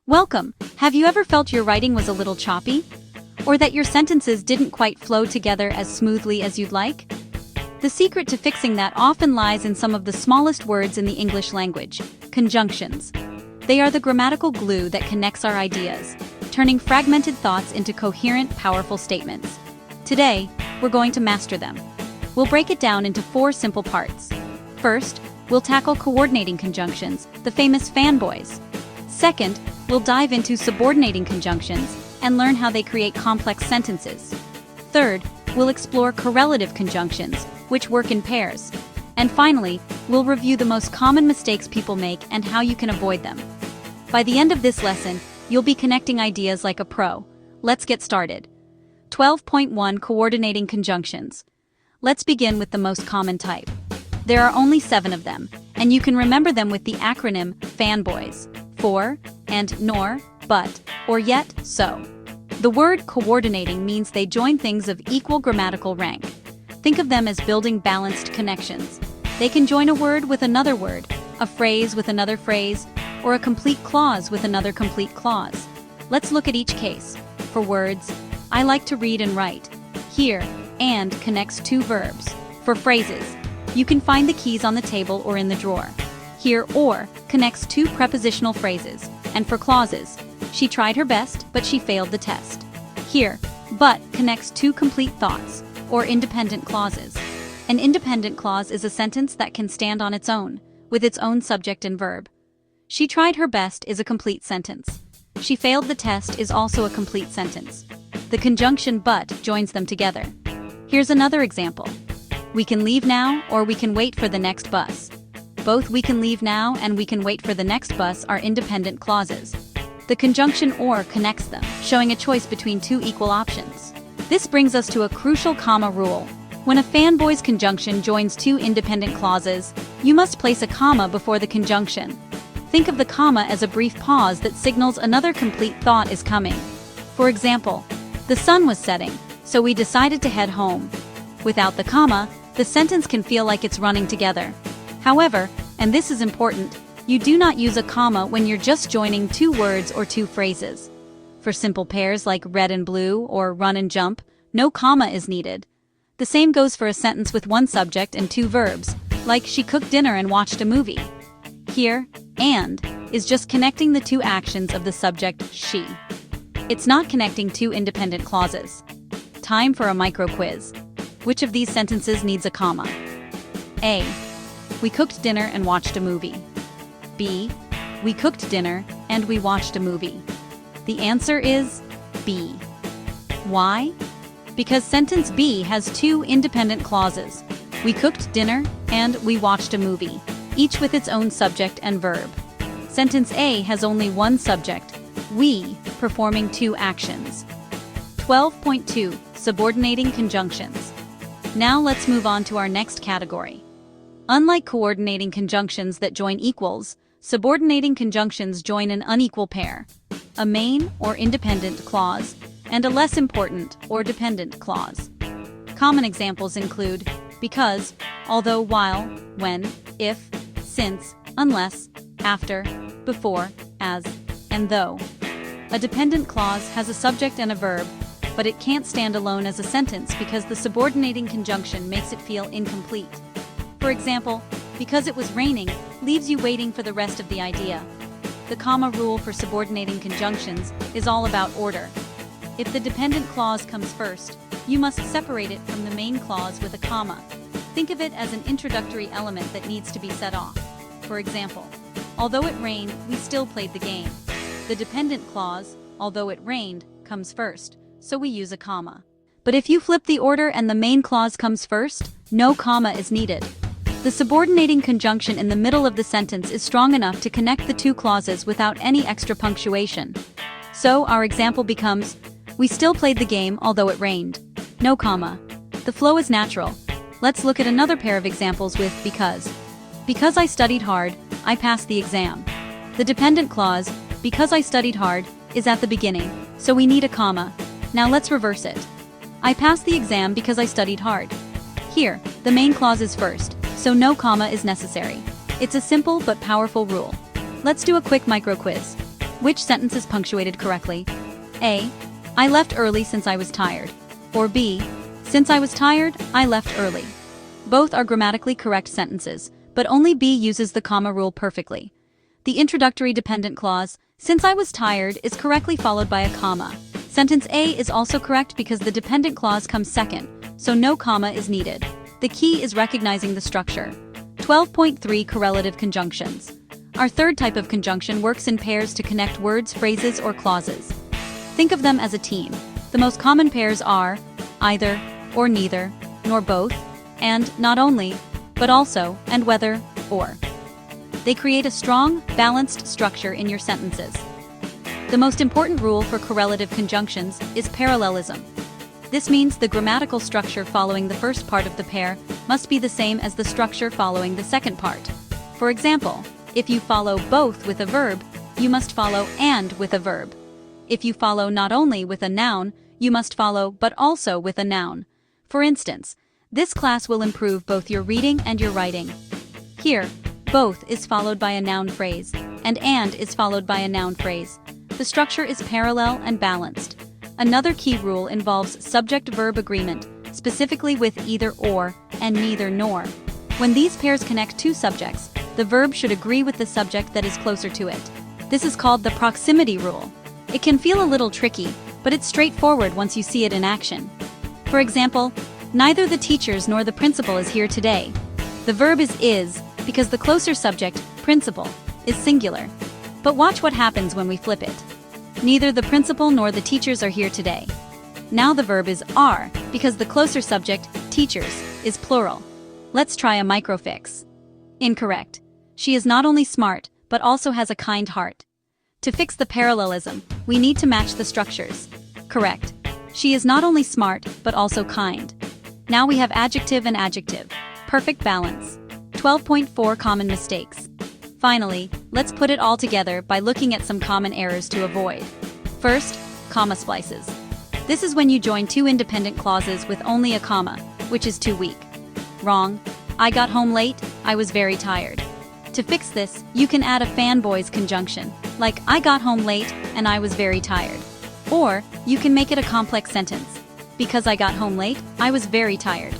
Welcome! Have you ever felt your writing was a little choppy? Or that your sentences didn't quite flow together as smoothly as you'd like? The secret to fixing that often lies in some of the smallest words in the English language, conjunctions. They are the grammatical glue that connects our ideas, turning fragmented thoughts into coherent, powerful statements. Today, we're going to master them. We'll break it down into 4 simple parts. First, we'll tackle coordinating conjunctions, the famous FANBOYS. Second, we'll dive into subordinating conjunctions and learn how they create complex sentences. Third, we'll explore correlative conjunctions, which work in pairs. And finally, we'll review the most common mistakes people make and how you can avoid them. By the end of this lesson, you'll be connecting ideas like a pro. Let's get started. 12.1 Coordinating Conjunctions. Let's begin with the most common type. There are only 7 of them, and you can remember them with the acronym FANBOYS. For, and nor, but, or yet, so. The word coordinating means they join things of equal grammatical rank. Think of them as building balanced connections. They can join a word with another word, a phrase with another phrase, or a complete clause with another complete clause. Let's look at each case. For words, I like to read and write. Here, and connects 2 verbs. For phrases, you can find the keys on the table or in the drawer. Here, or connects 2 prepositional phrases. And for clauses, she tried her best, but she failed the test. Here, but connects 2 complete thoughts, or independent clauses. An independent clause is a sentence that can stand on its own, with its own subject and verb. She tried her best is a complete sentence. She failed the test is also a complete sentence. The conjunction but joins them together. Here's another example. We can leave now, or we can wait for the next bus. Both we can leave now and we can wait for the next bus are independent clauses. The conjunction or connects them, showing a choice between 2 equal options. This brings us to a crucial comma rule. When a FANBOYS conjunction joins 2 independent clauses, you must place a comma before the conjunction. Think of the comma as a brief pause that signals another complete thought is coming. For example, the sun was setting, so we decided to head home. Without the comma, the sentence can feel like it's running together. However, and this is important, you do not use a comma when you're just joining 2 words or 2 phrases. For simple pairs like red and blue or run and jump, no comma is needed. The same goes for a sentence with 1 subject and 2 verbs, like she cooked dinner and watched a movie. Here, and is just connecting the 2 actions of the subject, she. It's not connecting 2 independent clauses. Time for a micro quiz. Which of these sentences needs a comma? A. We cooked dinner and watched a movie. B. We cooked dinner and we watched a movie. The answer is B. Why? Because sentence B has 2 independent clauses. We cooked dinner and we watched a movie, each with its own subject and verb. Sentence A has only 1 subject, we, performing 2 actions. 12.2 Subordinating Conjunctions. Now let's move on to our next category. Unlike coordinating conjunctions that join equals, subordinating conjunctions join an unequal pair, a main or independent clause, and a less important or dependent clause. Common examples include because, although, while, when, if, since, unless, after, before, as, and though. A dependent clause has a subject and a verb, but it can't stand alone as a sentence because the subordinating conjunction makes it feel incomplete. For example, because it was raining leaves you waiting for the rest of the idea. The comma rule for subordinating conjunctions is all about order. If the dependent clause comes first, you must separate it from the main clause with a comma. Think of it as an introductory element that needs to be set off. For example, although it rained, we still played the game. The dependent clause, although it rained, comes first, so we use a comma. But if you flip the order and the main clause comes first, no comma is needed. The subordinating conjunction in the middle of the sentence is strong enough to connect the 2 clauses without any extra punctuation. So our example becomes, we still played the game although it rained. No comma. The flow is natural. Let's look at another pair of examples with because. Because I studied hard, I passed the exam. The dependent clause, because I studied hard, is at the beginning, so we need a comma. Now let's reverse it. I passed the exam because I studied hard. Here, the main clause is first, so no comma is necessary. It's a simple but powerful rule. Let's do a quick micro quiz. Which sentence is punctuated correctly? A. I left early since I was tired. Or B. Since I was tired, I left early. Both are grammatically correct sentences, but only B uses the comma rule perfectly. The introductory dependent clause, since I was tired, is correctly followed by a comma. Sentence A is also correct because the dependent clause comes second, so no comma is needed. The key is recognizing the structure. 12.3 Correlative Conjunctions. Our third type of conjunction works in pairs to connect words, phrases, or clauses. Think of them as a team. The most common pairs are either, or neither, nor both, and not only, but also, and whether, or. They create a strong, balanced structure in your sentences. The most important rule for correlative conjunctions is parallelism. This means the grammatical structure following the first part of the pair must be the same as the structure following the second part. For example, if you follow both with a verb, you must follow and with a verb. If you follow not only with a noun, you must follow but also with a noun. For instance, this class will improve both your reading and your writing. Here, both is followed by a noun phrase, and is followed by a noun phrase. The structure is parallel and balanced. Another key rule involves subject-verb agreement, specifically with either or and neither nor. When these pairs connect two subjects, the verb should agree with the subject that is closer to it. This is called the proximity rule. It can feel a little tricky, but it's straightforward once you see it in action. For example, neither the teachers nor the principal is here today. The verb is because the closer subject, principal, is singular. But watch what happens when we flip it. Neither the principal nor the teachers are here today. Now the verb is are because the closer subject, teachers, is plural. Let's try a microfix. Incorrect. She is not only smart, but also has a kind heart. To fix the parallelism, we need to match the structures. Correct. She is not only smart, but also kind. Now we have adjective and adjective. Perfect balance. 12.4 Common mistakes. Finally, let's put it all together by looking at some common errors to avoid. First, comma splices. This is when you join two independent clauses with only a comma, which is too weak. Wrong. I got home late, I was very tired. To fix this, you can add a FANBOYS conjunction, like I got home late and I was very tired. Or, you can make it a complex sentence. Because I got home late, I was very tired.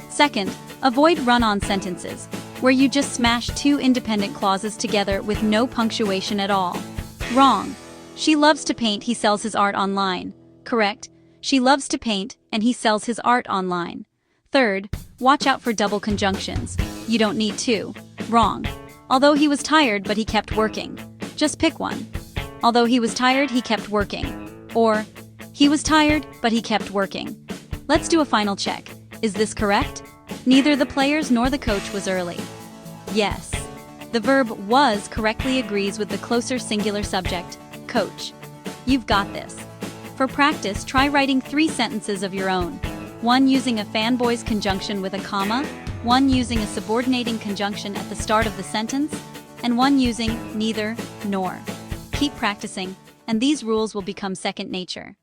Second, avoid run-on sentences, where you just smash two independent clauses together with no punctuation at all. Wrong. She loves to paint, he sells his art online. Correct. She loves to paint, and he sells his art online. Third, watch out for double conjunctions. You don't need two. Wrong. Although he was tired, but he kept working. Just pick one. Although he was tired, he kept working. Or, he was tired, but he kept working. Let's do a final check. Is this correct? Neither the players nor the coach was early. Yes. The verb was correctly agrees with the closer singular subject, coach. You've got this. For practice, try writing 3 sentences of your own. One using a FANBOYS conjunction with a comma, one using a subordinating conjunction at the start of the sentence, and one using neither nor. Keep practicing, and these rules will become second nature.